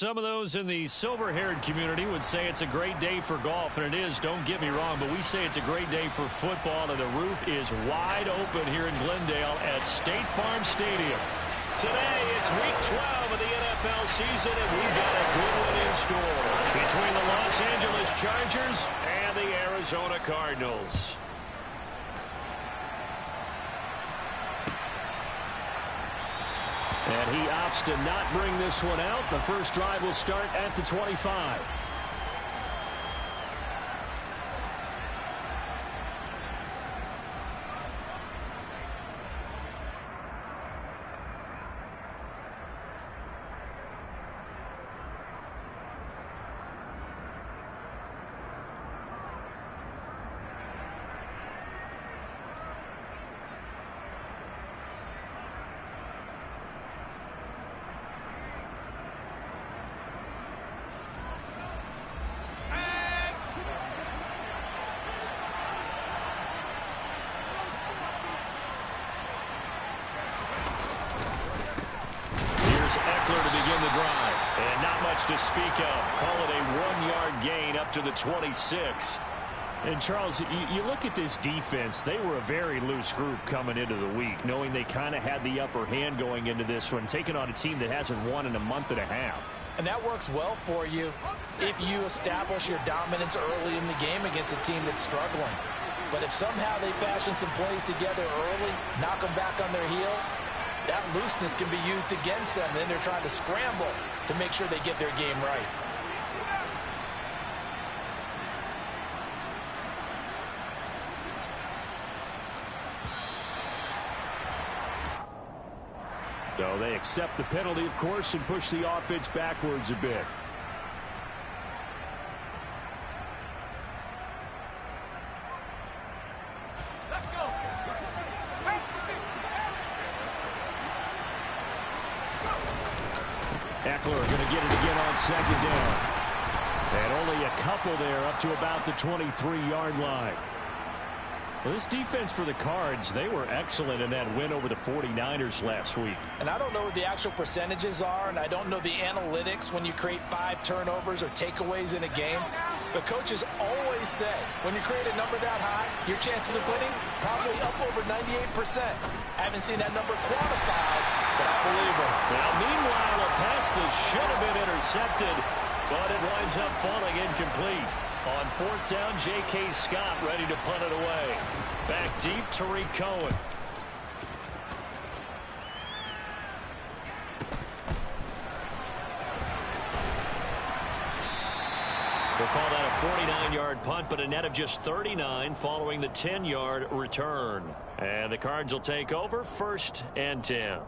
Some of those in the silver-haired community would say it's a great day for golf, and it is, don't get me wrong, but we say it's a great day for football, and the roof is wide open here in Glendale at State Farm Stadium. Today, it's Week 12 of the NFL season, and we've got a good one in store between the Los Angeles Chargers and the Arizona Cardinals. And he opts to not bring this one out. The first drive will start at the 25. To begin the drive, and not much to speak of. Call it a 1-yard gain up to the 26. And Charles, you look at this defense, they were a very loose group coming into the week, knowing they kind of had the upper hand going into this one, taking on a team that hasn't won in a month and a half. And that works well for you if you establish your dominance early in the game against a team that's struggling. But if somehow they fashion some plays together early, knock them back on their heels, that looseness can be used against them. Then they're trying to scramble to make sure they get their game right. So they accept the penalty, of course, and push the offense backwards a bit. Eckler going to get it again on second down. And only a couple there up to about the 23-yard line. Well, this defense for the Cards, they were excellent in that win over the 49ers last week. And I don't know what the actual percentages are, and I don't know the analytics when you create 5 turnovers or takeaways in a game. But coaches always say, when you create a number that high, your chances of winning probably up over 98%. I haven't seen that number quantified, but I believe them. Now, meanwhile, a pass that should have been intercepted, but it winds up falling incomplete. On 4th down, J.K. Scott ready to punt it away. Back deep, Tariq Cohen. We'll call that a 49-yard punt, but a net of just 39 following the 10-yard return. And the Cards will take over 1st and 10.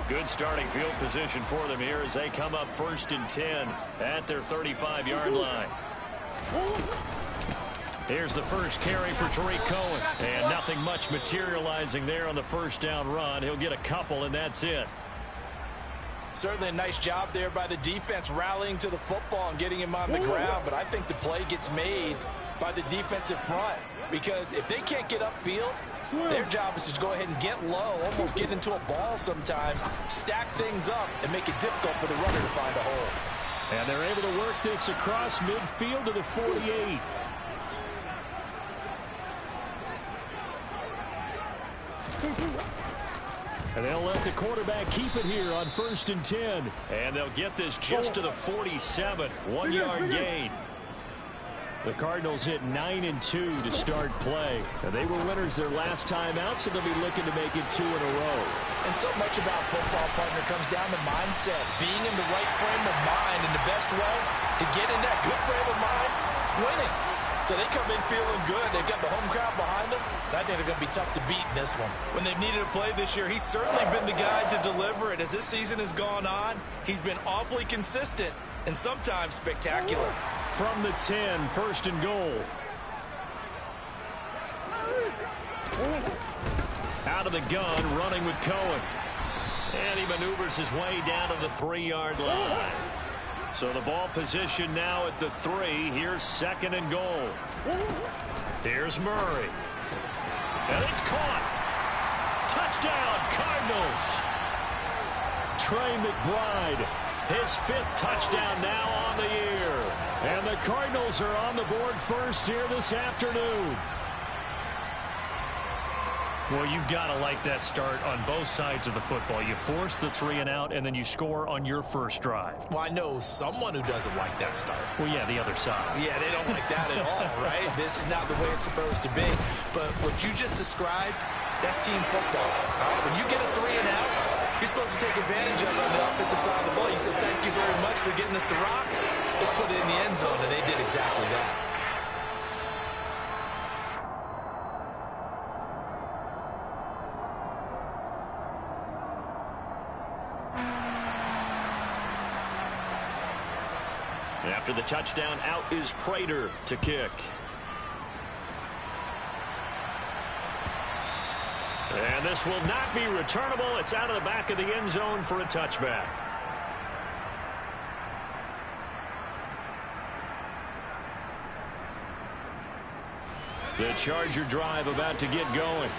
Good starting field position for them here as they come up 1st and 10 at their 35-yard line. Here's the first carry for Tariq Cohen. And nothing much materializing there on the 1st down run. He'll get a couple, and that's it. Certainly a nice job there by the defense rallying to the football and getting him on the ground. But I think the play gets made by the defensive front. Because if they can't get upfield, their job is to go ahead and get low, almost get into a ball sometimes, stack things up, and make it difficult for the runner to find a hole. And they're able to work this across midfield to the 48. And they'll let the quarterback keep it here on 1st and 10. And they'll get this just to the 47. 1-yard gain. The Cardinals hit 9-2 to start play. Now, they were winners their last time out, so they'll be looking to make it 2 in a row. And so much about football, partner, comes down to mindset. Being in the right frame of mind, and the best way to get in that good frame of mind, winning. So they come in feeling good. They've got the home crowd behind them. I think they're going to be tough to beat in this one. When they've needed a play this year, he's certainly been the guy to deliver it. As this season has gone on, he's been awfully consistent and sometimes spectacular. From the 10, 1st and goal. Out of the gun, running with Cohen. And he maneuvers his way down to the 3-yard line. So the ball position now at the 3. Here's 2nd and goal. Here's Murray. And it's caught. Touchdown, Cardinals. Trey McBride, his 5th touchdown now on the year. And the Cardinals are on the board first here this afternoon. Well, you've got to like that start on both sides of the football. You force the 3 and out, and then you score on your first drive. Well, I know someone who doesn't like that start. Well, yeah, the other side. Yeah, they don't like that at all, right? This is not the way it's supposed to be. But what you just described, that's team football. All right, when you get a 3 and out, you're supposed to take advantage of it on the offensive side of the ball. You said, thank you very much for getting us the rock. Let's put it in the end zone, and they did exactly that. After the touchdown, out is Prater to kick. And this will not be returnable. It's out of the back of the end zone for a touchback. The Charger drive about to get going.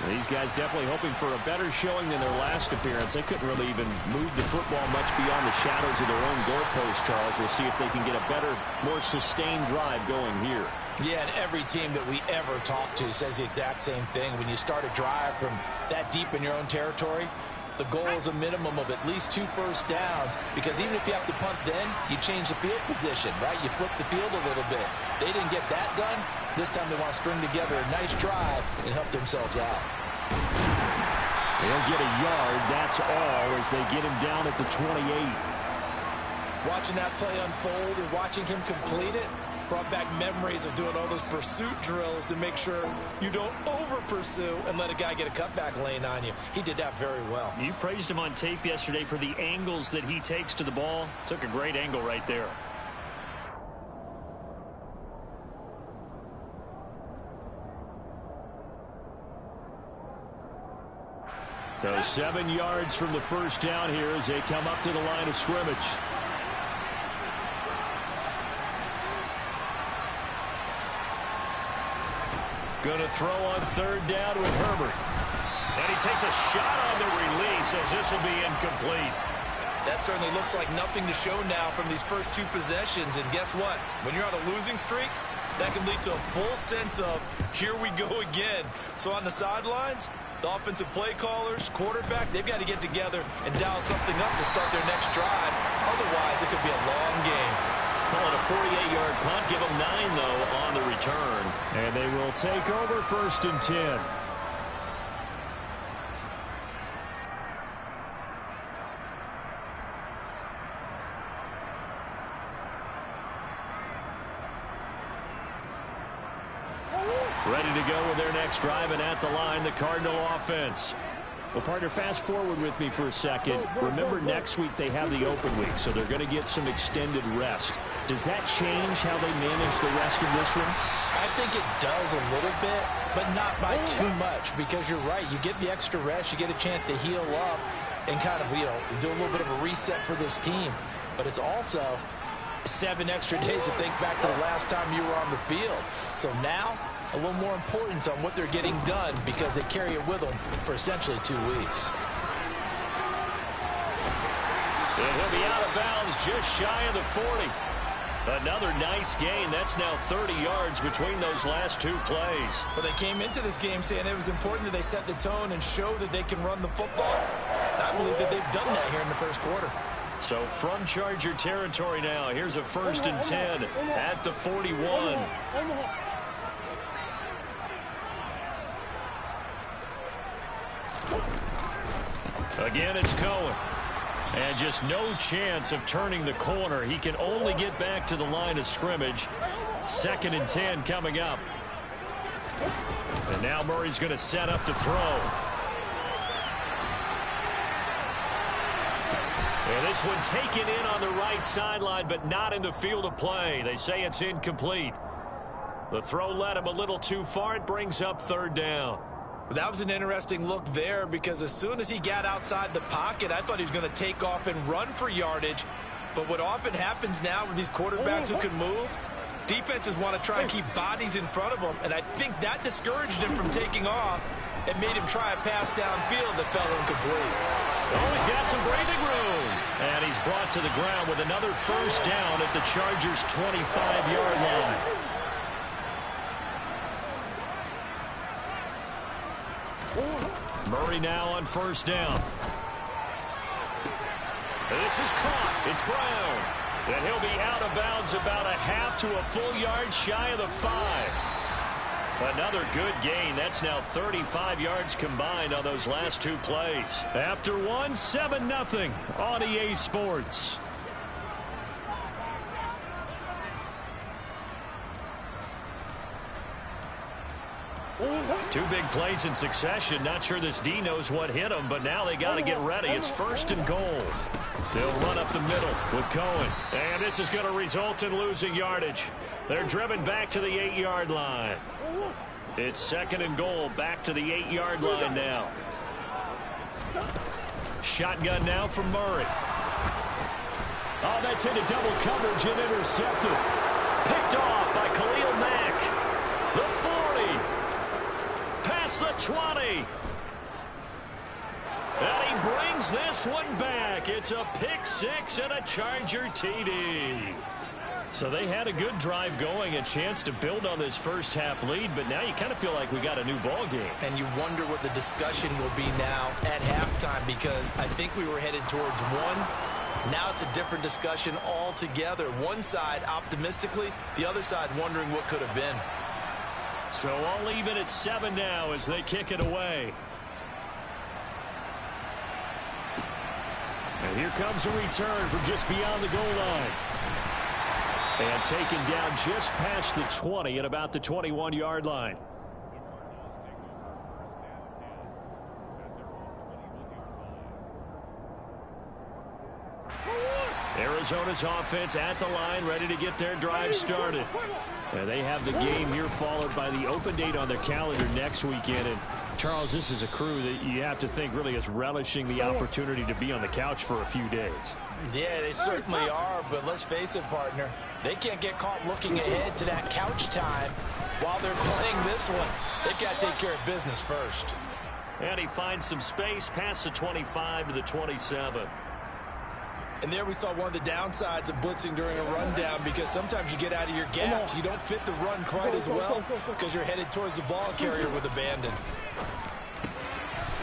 These guys definitely hoping for a better showing than their last appearance. They couldn't really even move the football much beyond the shadows of their own doorpost, Charles. We'll see if they can get a better, more sustained drive going here. Yeah, and every team that we ever talk to says the exact same thing. When you start a drive from that deep in your own territory, the goal is a minimum of at least 2 first downs, because even if you have to punt then, you change the field position, right? You flip the field a little bit. They didn't get that done. This time they want to string together a nice drive and help themselves out. They'll get a yard, that's all, as they get him down at the 28. Watching that play unfold and watching him complete it brought back memories of doing all those pursuit drills to make sure you don't over-pursue and let a guy get a cutback lane on you. He did that very well. You praised him on tape yesterday for the angles that he takes to the ball. Took a great angle right there. So 7 yards from the first down here as they come up to the line of scrimmage. Going to throw on 3rd down with Herbert. And he takes a shot on the release as this will be incomplete. That certainly looks like nothing to show now from these first 2 possessions. And guess what? When you're on a losing streak, that can lead to a full sense of, here we go again. So on the sidelines, the offensive play callers, quarterback, they've got to get together and dial something up to start their next drive. Otherwise, it could be a long game. Call it a 48-yard punt. Give them 9, though, on the return. And they will take over 1st and 10. Ready to go with their next drive, and at the line, the Cardinal offense. Well, partner, fast forward with me for a second. Remember, next week they have the open week, so they're going to get some extended rest. Does that change how they manage the rest of this one? I think it does a little bit, but not by too much, because you're right. You get the extra rest. You get a chance to heal up and kind of, do a little bit of a reset for this team. But it's also 7 extra days to think back to the last time you were on the field. So now, a little more importance on what they're getting done, because they carry it with them for essentially 2 weeks. And he'll be out of bounds just shy of the 40. Another nice gain. That's now 30 yards between those last 2 plays. But they came into this game saying it was important that they set the tone and show that they can run the football. And I believe that they've done that here in the first quarter. So from Charger territory now, here's a 1st and 10 at the 41. Again, it's Cohen. And just no chance of turning the corner. He can only get back to the line of scrimmage. 2nd and 10 coming up. And now Murray's going to set up to throw. And this one taken in on the right sideline, but not in the field of play. They say it's incomplete. The throw led him a little too far. It brings up 3rd down. That was an interesting look there, because as soon as he got outside the pocket, I thought he was going to take off and run for yardage. But what often happens now with these quarterbacks who can move, defenses want to try and keep bodies in front of them, and I think that discouraged him from taking off and made him try a pass downfield that fell incomplete. Oh, he's got some breathing room. And he's brought to the ground with another first down at the Chargers' 25-yard line. Murray now on first down. This is caught. It's Brown. And he'll be out of bounds about a half to a full yard shy of the 5. Another good gain. That's now 35 yards combined on those last two plays. After one, 7-0 on EA Sports. Two big plays in succession. Not sure this D knows what hit him, but now they got to get ready. It's first and goal. They'll run up the middle with Cohen. And this is going to result in losing yardage. They're driven back to the 8-yard line. It's second and goal, back to the 8-yard line now. Shotgun now from Murray. Oh, that's into double coverage and intercepted. Picked off by Khalil Mack. The 40. Past the 20. And he brings this one back. It's a pick six and a Charger TD. So they had a good drive going, a chance to build on this first half lead, but now you kind of feel like we got a new ball game. And you wonder what the discussion will be now at halftime, because I think we were headed towards one. Now it's a different discussion altogether. One side optimistically, the other side wondering what could have been. So all even at 7 now as they kick it away. And here comes a return from just beyond the goal line. And taken down just past the 20 at about the 21-yard line. Arizona's offense at the line, ready to get their drive started. And they have the game here followed by the open date on their calendar next weekend. And Charles, this is a crew that you have to think really is relishing the opportunity to be on the couch for a few days. Yeah, they certainly are, but let's face it, partner. They can't get caught looking ahead to that couch time while they're playing this one. They've got to take care of business first. And he finds some space past the 25 to the 27. And there we saw one of the downsides of blitzing during a rundown, because sometimes you get out of your gaps. You don't fit the run quite as well because you're headed towards the ball carrier with abandon.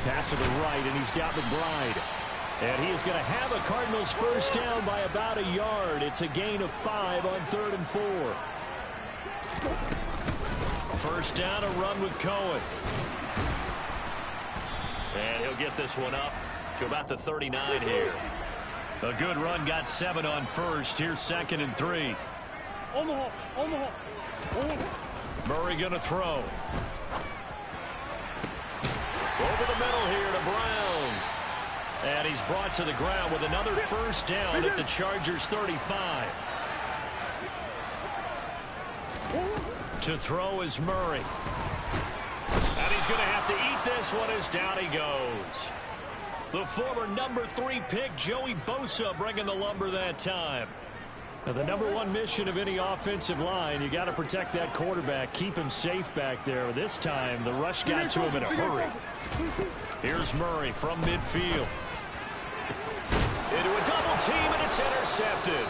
Pass to the right, and he's got McBride. And he is going to have a Cardinals first down by about a yard. It's a gain of 5 on 3rd and 4. First down, a run with Cohen. And he'll get this one up to about the 39 here. A good run, got 7 on first. Here's 2nd and 3. Murray going to throw. Over the middle here to Brown. And he's brought to the ground with another first down at the Chargers 35. To throw is Murray. And he's going to have to eat this one as down he goes. The former number 3 pick, Joey Bosa, bringing the lumber that time. Now, the number 1 mission of any offensive line, you got to protect that quarterback, keep him safe back there. This time, the rush got to him in a hurry. Here's Murray from midfield. Into a double team, and it's intercepted.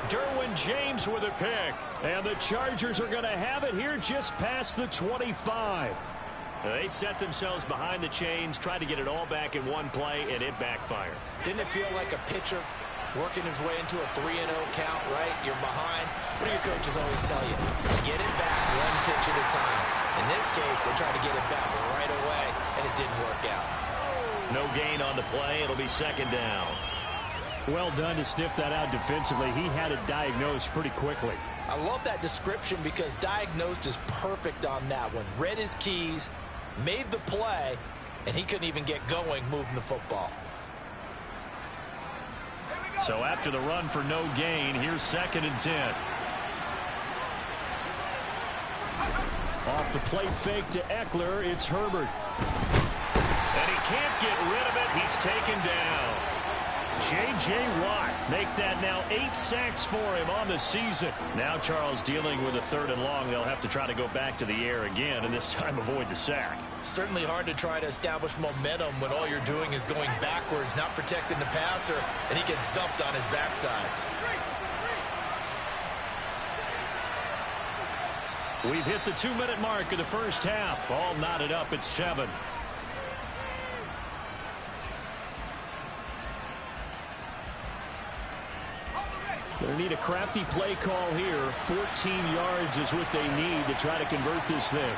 Derwin James with a pick. And the Chargers are going to have it here just past the 25. They set themselves behind the chains, tried to get it all back in one play, and it backfired. Didn't it feel like a pitcher working his way into a 3-0 count, right? You're behind. What do your coaches always tell you? Get it back one pitch at a time. In this case, they tried to get it back right away, and it didn't work out. No gain on the play. It'll be 2nd down. Well done to sniff that out defensively. He had it diagnosed pretty quickly. I love that description because diagnosed is perfect on that one. Read his keys, made the play, and he couldn't even get going moving the football. So after the run for no gain, here's 2nd and 10. Off the play fake to Eckler, it's Herbert. And he can't get rid of it. He's taken down. J.J. Watt make that now 8 sacks for him on the season. Now Charles dealing with a 3rd and long. They'll have to try to go back to the air again and this time avoid the sack. Certainly hard to try to establish momentum when all you're doing is going backwards, not protecting the passer, and he gets dumped on his backside. We've hit the 2-minute mark of the first half. All knotted up at 7. Going to need a crafty play call here. 14 yards is what they need to try to convert this thing.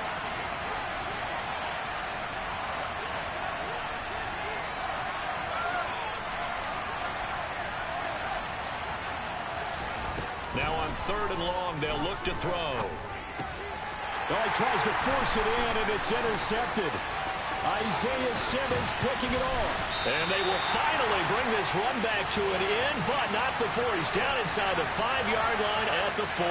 Now on 3rd and long, they'll look to throw. Well, he tries to force it in, and it's intercepted. Isaiah Simmons picking it off. And they will finally bring this run back to an end, but not before he's down inside the 5-yard line at the 4.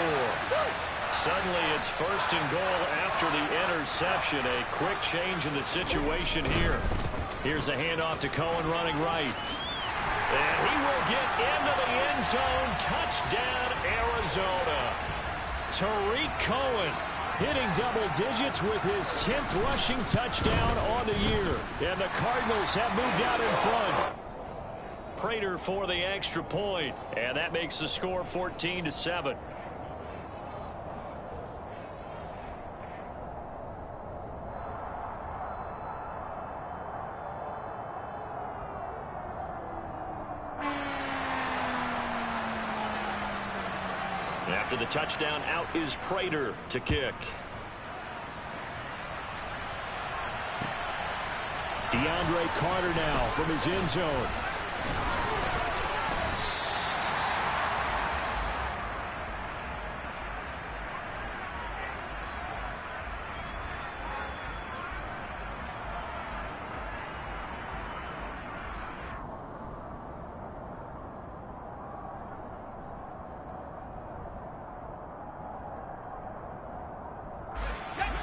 Suddenly it's 1st and goal after the interception. A quick change in the situation here. Here's a handoff to Cohen running right. And he will get into the end zone. Touchdown, Arizona. Tariq Cohen hitting double digits with his 10th rushing touchdown on the year. And the Cardinals have moved out in front. Prater for the extra point. And that makes the score 14-7. After the touchdown, out is Prater to kick. DeAndre Carter now from his end zone.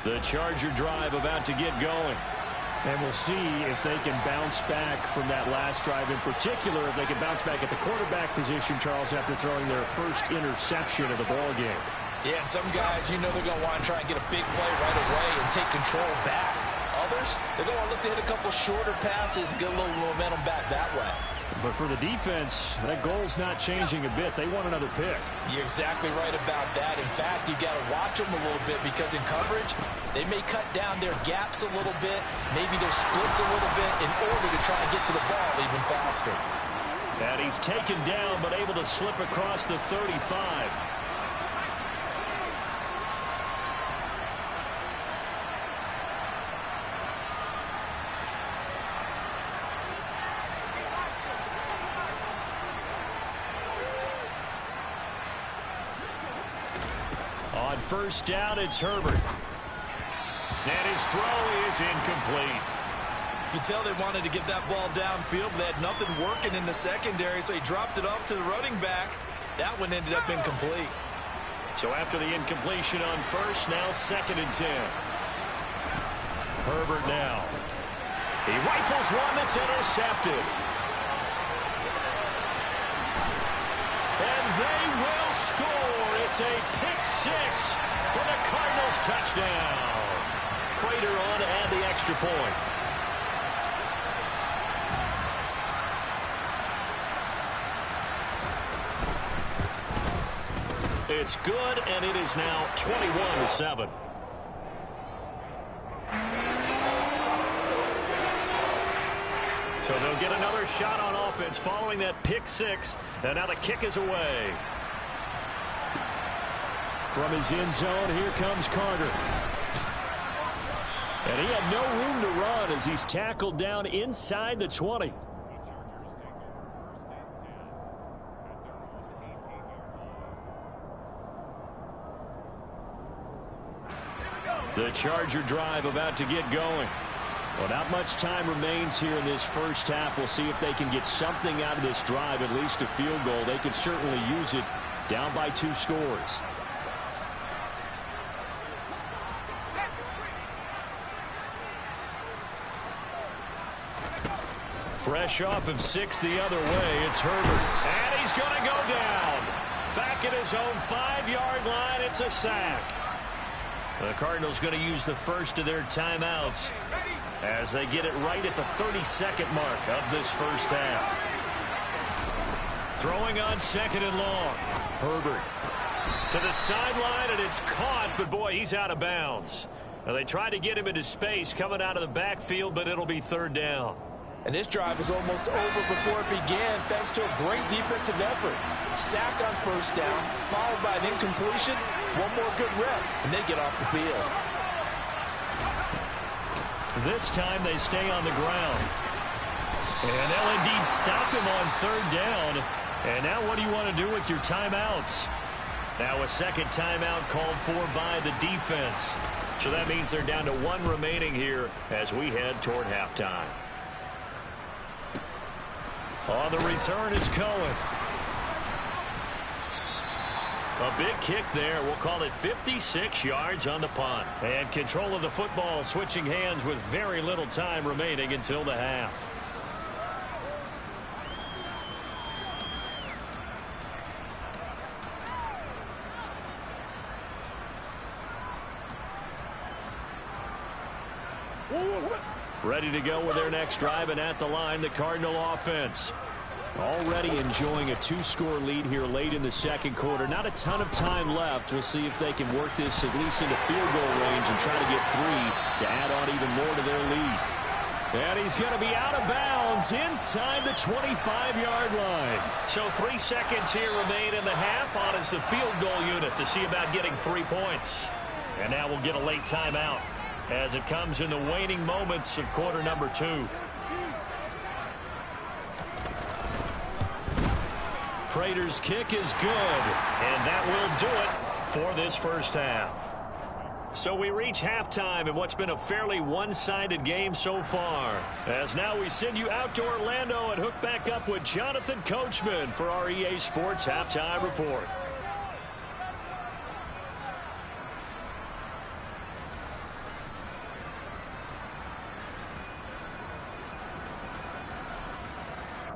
The Charger drive about to get going. And we'll see if they can bounce back from that last drive. In particular, if they can bounce back at the quarterback position, Charles, after throwing their first interception of the ball game. Yeah, and some guys, you know they're going to want to try and get a big play right away and take control back. Others, they're going to look to hit a couple shorter passes, get a little momentum back that way. But for the defense, that goal's not changing a bit. They want another pick. You're exactly right about that. In fact, you got to watch them a little bit because in coverage, they may cut down their gaps a little bit, maybe their splits a little bit in order to try and get to the ball even faster. And he's taken down but able to slip across the 35. On first down, it's Herbert. And his throw is incomplete. You can tell they wanted to get that ball downfield, but they had nothing working in the secondary, so he dropped it up to the running back. That one ended up incomplete. So after the incompletion on first, now 2nd and 10. Herbert now. He rifles one that's intercepted. And they will score. It's a pick 6 for the Cardinals touchdown. Prater on to add the extra point. It's good, and it is now 21-7. So they'll get another shot on offense following that pick 6, and now the kick is away. From his end zone, here comes Carter. And he had no room to run as he's tackled down inside the 20. The Charger drive about to get going. Well, not much time remains here in this first half. We'll see if they can get something out of this drive, at least a field goal. They could certainly use it down by 2 scores. Fresh off of 6 the other way, it's Herbert. And he's going to go down. Back at his own 5-yard line, it's a sack. The Cardinals going to use the first of their timeouts as they get it right at the 32nd mark of this first half. Throwing on 2nd and long. Herbert to the sideline, and it's caught, but boy, he's out of bounds. Now, they tried to get him into space coming out of the backfield, but it'll be 3rd down. And this drive is almost over before it began thanks to a great defensive effort. Sack on 1st down, followed by an incompletion, one more good rep, and they get off the field. This time they stay on the ground. And they'll indeed stop him on 3rd down. And now what do you want to do with your timeouts? Now a second timeout called for by the defense. So that means they're down to 1 remaining here as we head toward halftime. On the return is Cohen. A big kick there. We'll call it 56 yards on the punt. And control of the football switching hands with very little time remaining until the half. Ready to go with their next drive, and at the line, the Cardinal offense. Already enjoying a 2-score lead here late in the 2nd quarter. Not a ton of time left. We'll see if they can work this at least into field goal range and try to get 3 to add on even more to their lead. And he's going to be out of bounds inside the 25-yard line. So 3 seconds here remain in the half. On is the field goal unit to see about getting 3 points. And now we'll get a late timeout as it comes in the waning moments of quarter number 2. Prater's kick is good, and that will do it for this first half. So we reach halftime in what's been a fairly one-sided game so far. As now we send you out to Orlando and hook back up with Jonathan Coachman for our EA Sports Halftime Report.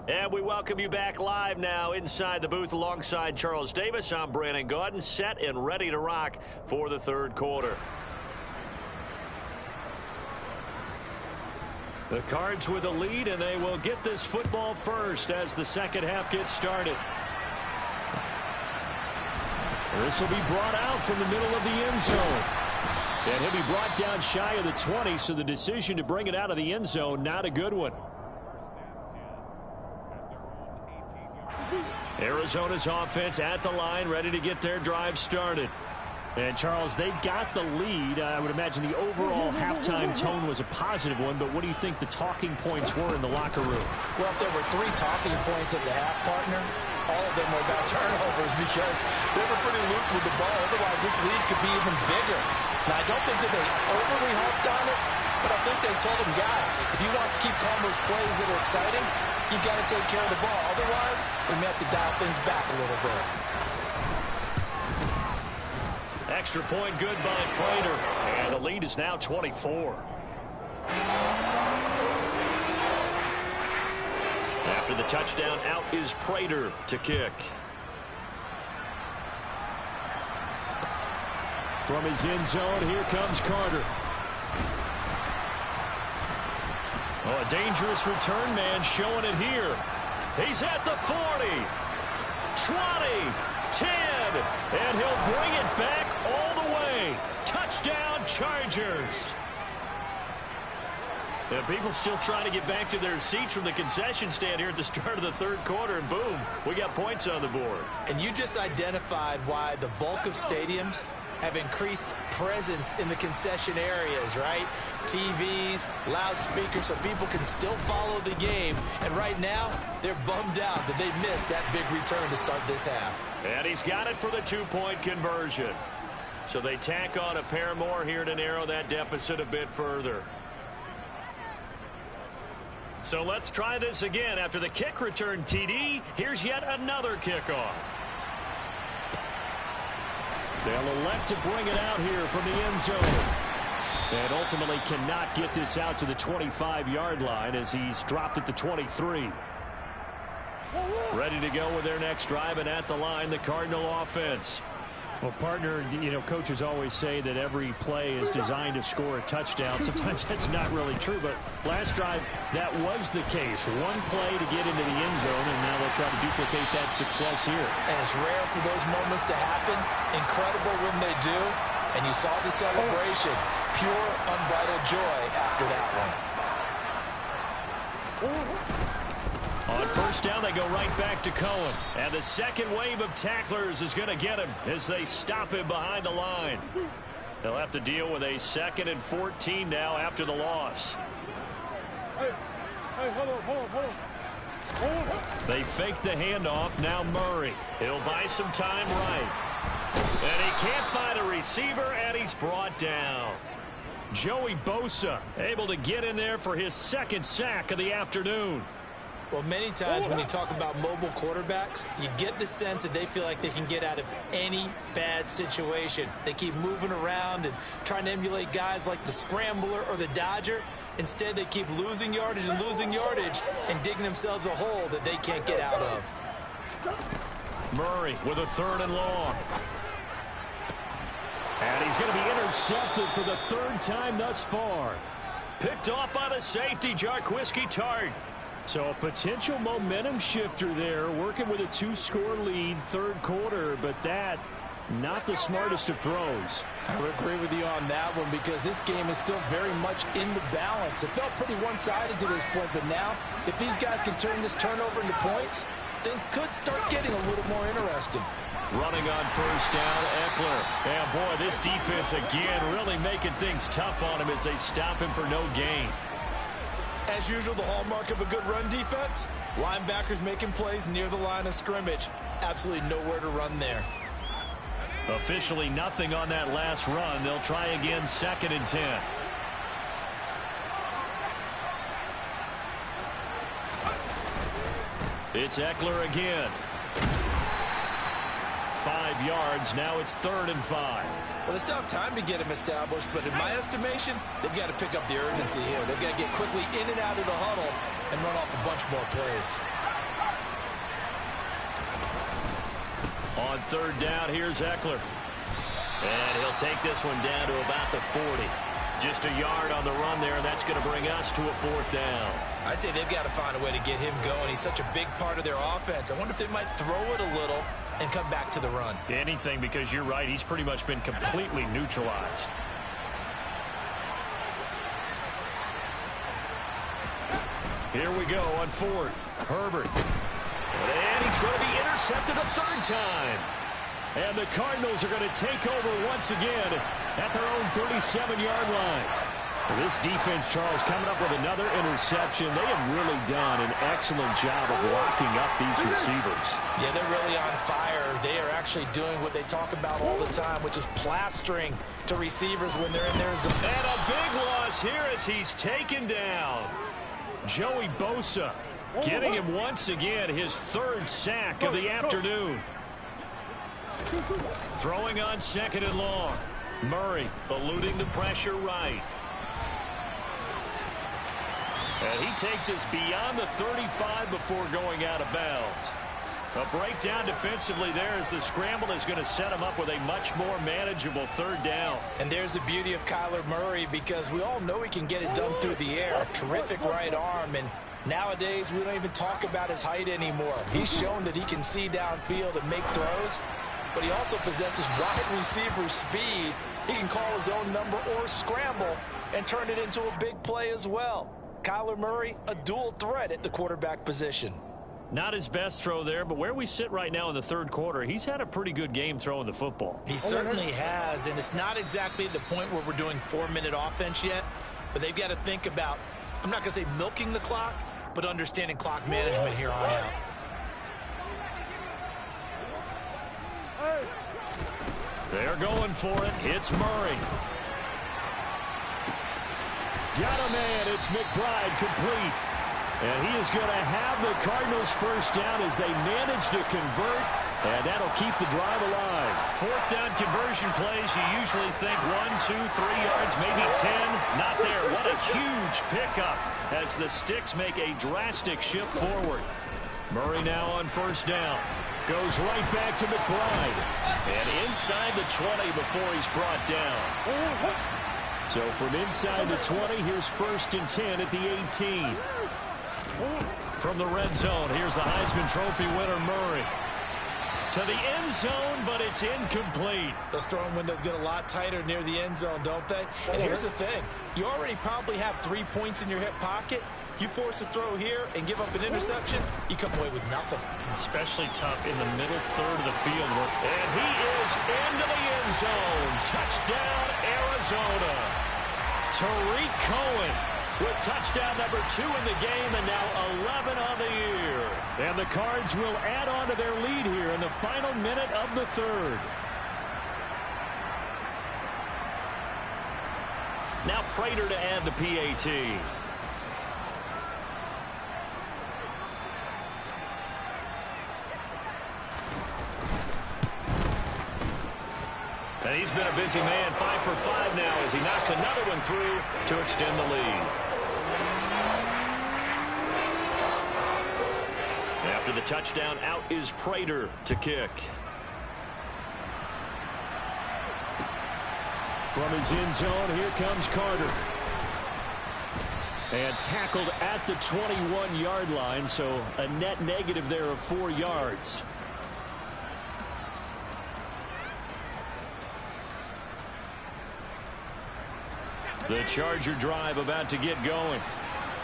And we welcome you back live now inside the booth alongside Charles Davis. I'm Brandon Gaudin, set and ready to rock for the 3rd quarter. The Cards with a lead, and they will get this football first as the 2nd half gets started. This will be brought out from the middle of the end zone. And he'll be brought down shy of the 20, so the decision to bring it out of the end zone, not a good one. Arizona's offense at the line, ready to get their drive started. And, Charles, they've got the lead. I would imagine the overall halftime tone was a positive one, but what do you think the talking points were in the locker room? Well, if there were 3 talking points at the half, partner, all of them were about turnovers because they were pretty loose with the ball. Otherwise, this lead could be even bigger. Now, I don't think that they overly harped on it, but I think they told them, guys, if you want to keep calling those plays that are exciting, you've got to take care of the ball. Otherwise, we may have to dial things back a little bit. Extra point good by Prater. And the lead is now 24. After the touchdown, out is Prater to kick. From his end zone, here comes Carter. Oh, a dangerous return man showing it here. He's at the 40, 20, 10, and he'll bring it back all the way. Touchdown, Chargers. And people still trying to get back to their seats from the concession stand here at the start of the 3rd quarter, and boom, we got points on the board. And you just identified why the bulk of stadiums have increased presence in the concession areas, right? TVs, loudspeakers, so people can still follow the game. And right now, they're bummed out that they missed that big return to start this half. And he's got it for the 2-point conversion. So they tack on a pair more here to narrow that deficit a bit further. So let's try this again. After the kick return TD, here's yet another kickoff. They'll elect to bring it out here from the end zone. And ultimately cannot get this out to the 25-yard line as he's dropped at the 23. Ready to go with their next drive, and at the line, the Cardinal offense. Well, partner, coaches always say that every play is designed to score a touchdown. Sometimes that's not really true, but last drive, that was the case. One play to get into the end zone, and now they'll try to duplicate that success here. And it's rare for those moments to happen. Incredible when they do. And you saw the celebration. Pure, unbridled joy after that one. On first down, they go right back to Cohen. And the second wave of tacklers is going to get him as they stop him behind the line. They'll have to deal with a 2nd and 14 now after the loss. Hold on. They fake the handoff. Now Murray. He'll buy some time right. And he can't find a receiver, and he's brought down. Joey Bosa able to get in there for his 2nd sack of the afternoon. Well, many times when you talk about mobile quarterbacks, you get the sense that they feel like they can get out of any bad situation. They keep moving around and trying to emulate guys like the Scrambler or the Dodger. Instead, they keep losing yardage and digging themselves a hole that they can't get out of. Murray with a 3rd and long. And he's going to be intercepted for the 3rd time thus far. Picked off by the safety, Jarquiski Tart. So a potential momentum shifter there, working with a 2-score lead, 3rd quarter, but that, not the smartest of throws. I would agree with you on that one because this game is still very much in the balance. It felt pretty one-sided to this point, but now, if these guys can turn this turnover into points, things could start getting a little more interesting. Running on first down, Eckler. And boy, this defense again really making things tough on him as they stop him for no gain. As usual, the hallmark of a good run defense, linebackers making plays near the line of scrimmage. Absolutely nowhere to run there. Officially nothing on that last run. They'll try again, 2nd and 10. It's Eckler again. 5 yards. Now it's 3rd and 5. Well, they still have time to get him established, but in my estimation, they've got to pick up the urgency here. They've got to get quickly in and out of the huddle and run off a bunch more plays. On 3rd down, here's Eckler. And he'll take this one down to about the 40. Just a yard on the run there, and that's going to bring us to a 4th down. I'd say they've got to find a way to get him going. He's such a big part of their offense. I wonder if they might throw it a little and come back to the run. Anything, because you're right. He's pretty much been completely neutralized. Here we go on 4th. Herbert. And he's going to be intercepted a 3rd time. And the Cardinals are going to take over once again at their own 37-yard line. This defense, Charles, coming up with another interception. They have really done an excellent job of locking up these receivers. Yeah, they're really on fire. They are actually doing what they talk about all the time, which is plastering to receivers when they're in their zone. And a big loss here as he's taken down. Joey Bosa getting him once again his 3rd sack of the afternoon. Throwing on 2nd and long. Murray eluding the pressure right. And he takes us beyond the 35 before going out of bounds. A breakdown defensively there as the scramble is going to set him up with a much more manageable 3rd down. And there's the beauty of Kyler Murray because we all know he can get it done through the air. A terrific right arm, and nowadays we don't even talk about his height anymore. He's shown that he can see downfield and make throws, but he also possesses wide receiver speed. He can call his own number or scramble and turn it into a big play as well. Kyler Murray, a dual threat at the quarterback position. Not his best throw there, but where we sit right now in the 3rd quarter, he's had a pretty good game throwing the football. He certainly has, and it's not exactly at the point where we're doing 4-minute offense yet, but they've got to think about, I'm not going to say milking the clock, but understanding clock management here on out. They're going for it. It's Murray. Got a man. It's McBride complete. And he is going to have the Cardinals first down as they manage to convert And that'll keep the drive alive. Fourth down conversion plays. You usually think 1, 2, 3 yards, maybe 10. Not there. What a huge pickup as the Sticks make a drastic shift forward. Murray now on first down. Goes right back to McBride. And inside the 20 before he's brought down. So from inside the 20, here's 1st and 10 at the 18. From the red zone, here's the Heisman Trophy winner, Murray. To the end zone, but it's incomplete. Those throwing windows get a lot tighter near the end zone, don't they? And here's the thing. You already probably have 3 points in your hip pocket. You force a throw here and give up an interception, you come away with nothing. Especially tough in the middle third of the field. And he is into the end zone. Touchdown, Arizona. Tariq Cohen with touchdown number 2 in the game and now 11 on the year. And the Cards will add on to their lead here in the final minute of the third. Now Prater to add the PAT. And he's been a busy man, 5 for 5 now as he knocks another one through to extend the lead. After the touchdown, out is Prater to kick. From his end zone, here comes Carter. And tackled at the 21-yard line, so a net negative there of 4 yards. The Charger drive about to get going.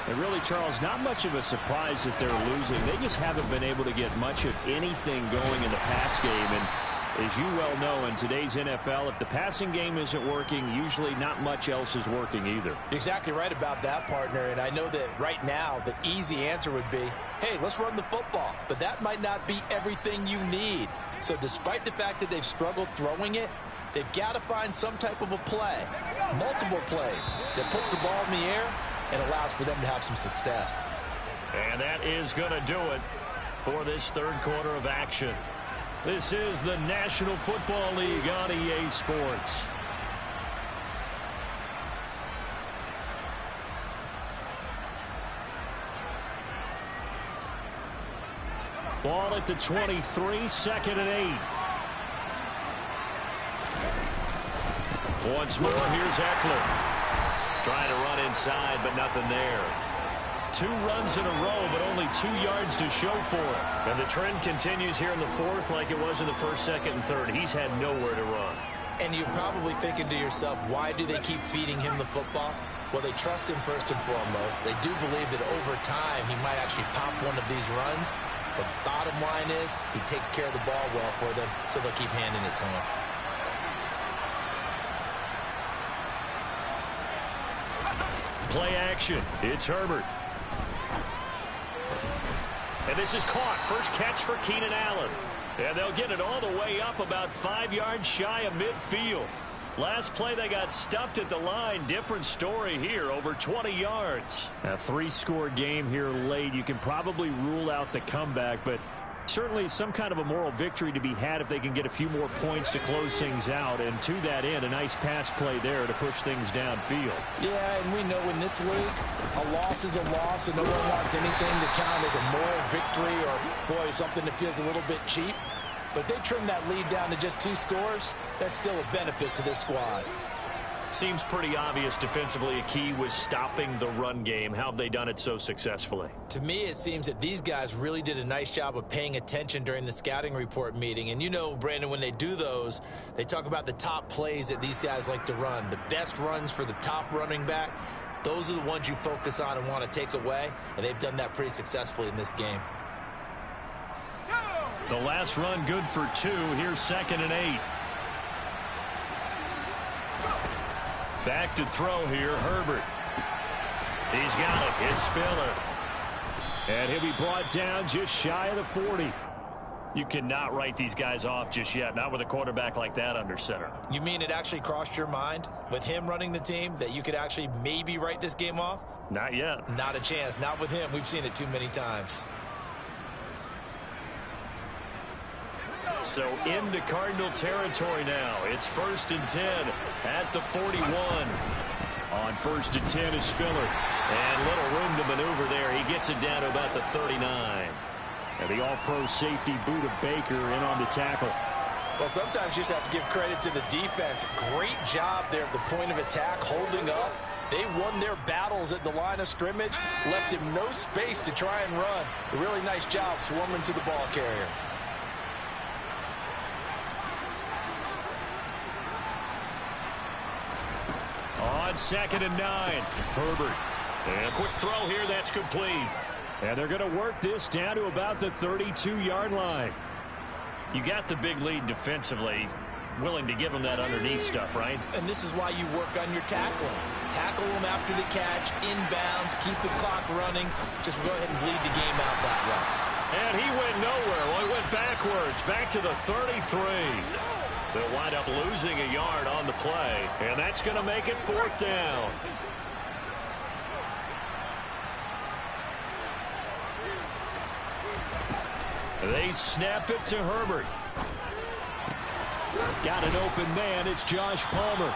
And really, Charles, not much of a surprise that they're losing. They just haven't been able to get much of anything going in the pass game. And as you well know, in today's NFL, if the passing game isn't working, usually not much else is working either. You're exactly right about that, partner. And I know that right now the easy answer would be, hey, let's run the football. But that might not be everything you need. So despite the fact that they've struggled throwing it, they've got to find some type of a play, multiple plays, that puts the ball in the air and allows for them to have some success. And that is going to do it for this third quarter of action. This is the National Football League on EA Sports. Ball at the 23, 2nd and 8. Once more, here's Eckler. Trying to run inside, but nothing there. 2 runs in a row, but only 2 yards to show for it. And the trend continues here in the fourth like it was in the first, second, and third. He's had nowhere to run. And you're probably thinking to yourself, why do they keep feeding him the football? Well, they trust him first and foremost. They do believe that over time he might actually pop one of these runs. But bottom line is he takes care of the ball well for them, so they'll keep handing it to him. Play action. It's Herbert. And this is caught. First catch for Keenan Allen. And they'll get it all the way up about 5 yards shy of midfield. Last play they got stuffed at the line. Different story here. Over 20 yards. A 3-score game here late. You can probably rule out the comeback, but certainly some kind of a moral victory to be had if they can get a few more points to close things out. And to that end, a nice pass play there to push things downfield. Yeah, and we know in this league, a loss is a loss, and no one wants anything to count as a moral victory or, boy, something that feels a little bit cheap. But if they trim that lead down to just 2 scores, that's still a benefit to this squad. Seems pretty obvious defensively a key was stopping the run game. How have they done it so successfully? To me, it seems that these guys really did a nice job of paying attention during the scouting report meeting. And you know, Brandon, when they do those, they talk about the top plays that these guys like to run. The best runs for the top running back, those are the ones you focus on and want to take away. And they've done that pretty successfully in this game. The last run good for 2. Here's 2nd and 8. Back to throw here, Herbert. He's got it. It's Spiller. And he'll be brought down just shy of the 40. You cannot write these guys off just yet, not with a quarterback like that under center. You mean it actually crossed your mind with him running the team that you could actually maybe write this game off? Not yet. Not a chance. Not with him. We've seen it too many times. So into Cardinal territory now. It's 1st and 10 at the 41. On 1st and 10 is Spiller. And little room to maneuver there. He gets it down to about the 39. And the all-pro safety Budda Baker in on the tackle. Well, sometimes you just have to give credit to the defense. Great job there at the point of attack, holding up. They won their battles at the line of scrimmage, left him no space to try and run. A really nice job swarming to the ball carrier. On 2nd and 9, Herbert. And a quick throw here, that's complete. And they're going to work this down to about the 32-yard line. You got the big lead defensively. Willing to give them that underneath stuff, right? And this is why you work on your tackling. Tackle them after the catch, inbounds, keep the clock running. Just go ahead and bleed the game out that way. And he went nowhere. Well, he went backwards, back to the 33. They'll wind up losing a yard on the play, and that's going to make it 4th down. They snap it to Herbert. Got an open man. It's Josh Palmer.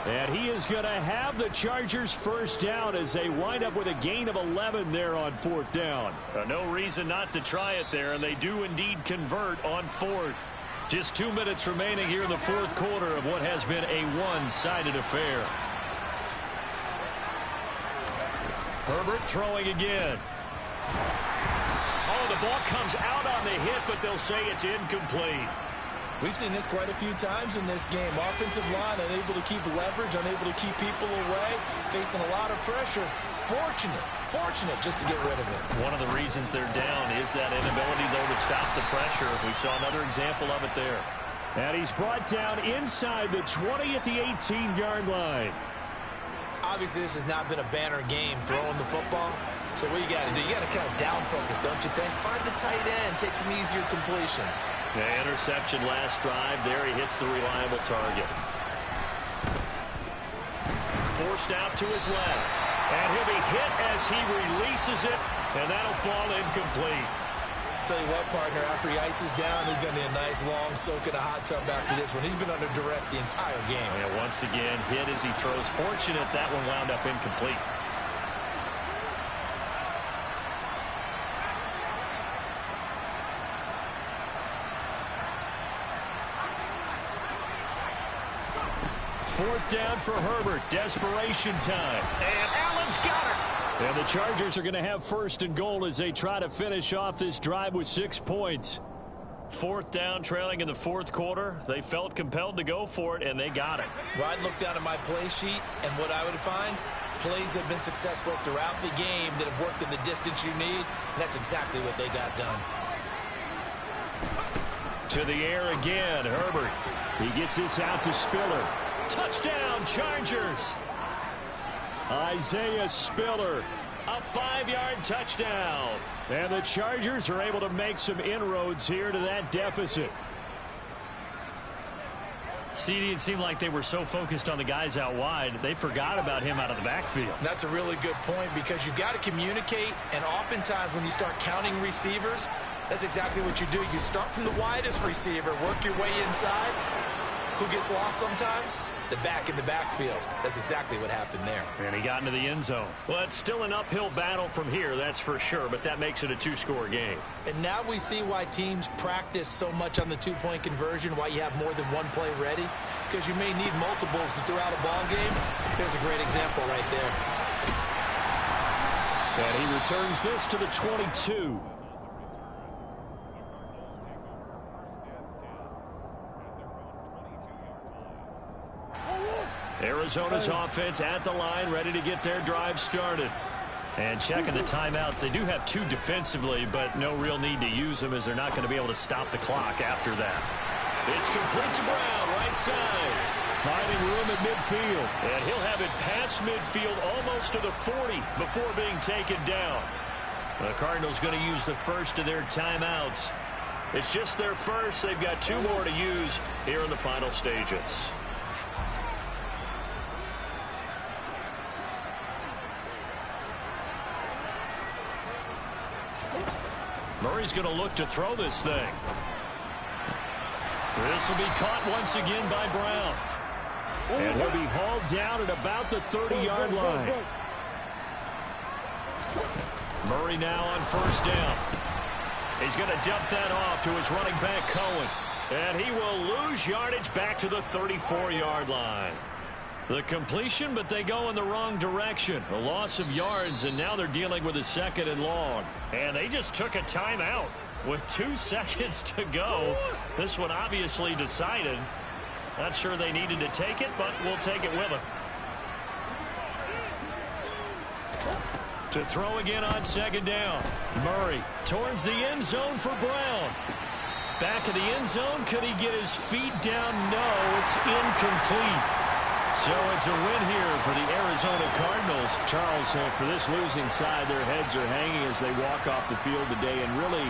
And he is going to have the Chargers first down as they wind up with a gain of 11 there on 4th down. No reason not to try it there, and they do indeed convert on 4th. Just 2 minutes remaining here in the 4th quarter of what has been a one-sided affair. Herbert throwing again. Oh, the ball comes out on the hit, but they'll say it's incomplete. We've seen this quite a few times in this game. Offensive line unable to keep leverage, unable to keep people away, facing a lot of pressure. Fortunate just to get rid of it. One of the reasons they're down is that inability, though, to stop the pressure. We saw another example of it there. And he's brought down inside the 20 at the 18-yard line. Obviously, this has not been a banner game throwing the football. So what you got to do, you got to kind of down focus, don't you think? Find the tight end, take some easier completions. The interception last drive. There he hits the reliable target. Forced out to his left. And he'll be hit as he releases it, and that'll fall incomplete. Tell you what, partner, after he ices down, he's going to need a nice long soak in a hot tub after this one. He's been under duress the entire game. And once again, hit as he throws. Fortunate that one wound up incomplete. Fourth down for Herbert. Desperation time. And Allen's got it. And the Chargers are going to have 1st and goal as they try to finish off this drive with 6 points. 4th down, trailing in the 4th quarter. They felt compelled to go for it, and they got it. Well, I'd look down at my play sheet, and what I would find, plays have been successful throughout the game that have worked in the distance you need, and that's exactly what they got done. To the air again, Herbert. He gets this out to Spiller. Touchdown, Chargers. Isaiah Spiller, a 5-yard touchdown. And the Chargers are able to make some inroads here to that deficit. CD, it seemed like they were so focused on the guys out wide, they forgot about him out of the backfield. That's a really good point because you've got to communicate, and oftentimes when you start counting receivers, that's exactly what you do. You start from the widest receiver, work your way inside. Who gets lost sometimes? The back in the backfield. That's exactly what happened there. And he got into the end zone. Well, it's still an uphill battle from here, that's for sure, but that makes it a 2-score game. And now we see why teams practice so much on the 2-point conversion, why you have more than one play ready, because you may need multiples to throw out a ball game. There's a great example right there. And he returns this to the 22. Arizona's offense at the line, ready to get their drive started. And checking the timeouts. They do have 2 defensively, but no real need to use them as they're not going to be able to stop the clock after that. It's complete to Brown, right side. Finding room at midfield. And he'll have it past midfield almost to the 40 before being taken down. The Cardinals going to use the first of their timeouts. It's just their first. They've got 2 more to use here in the final stages. Murray's going to look to throw this thing. This will be caught once again by Brown. And he'll be hauled down at about the 30-yard line. Murray now on first down. He's going to dump that off to his running back, Cohen. And he will lose yardage back to the 34-yard line. The completion, but they go in the wrong direction. A loss of yards, and now they're dealing with a 2nd and long. And they just took a timeout with 2 seconds to go. This one obviously decided. Not sure they needed to take it, but we'll take it with them. To throw again on 2nd down. Murray towards the end zone for Brown. Back of the end zone. Could he get his feet down? No, it's incomplete. So it's a win here for the Arizona Cardinals. Charles, for this losing side, their heads are hanging as they walk off the field today, and really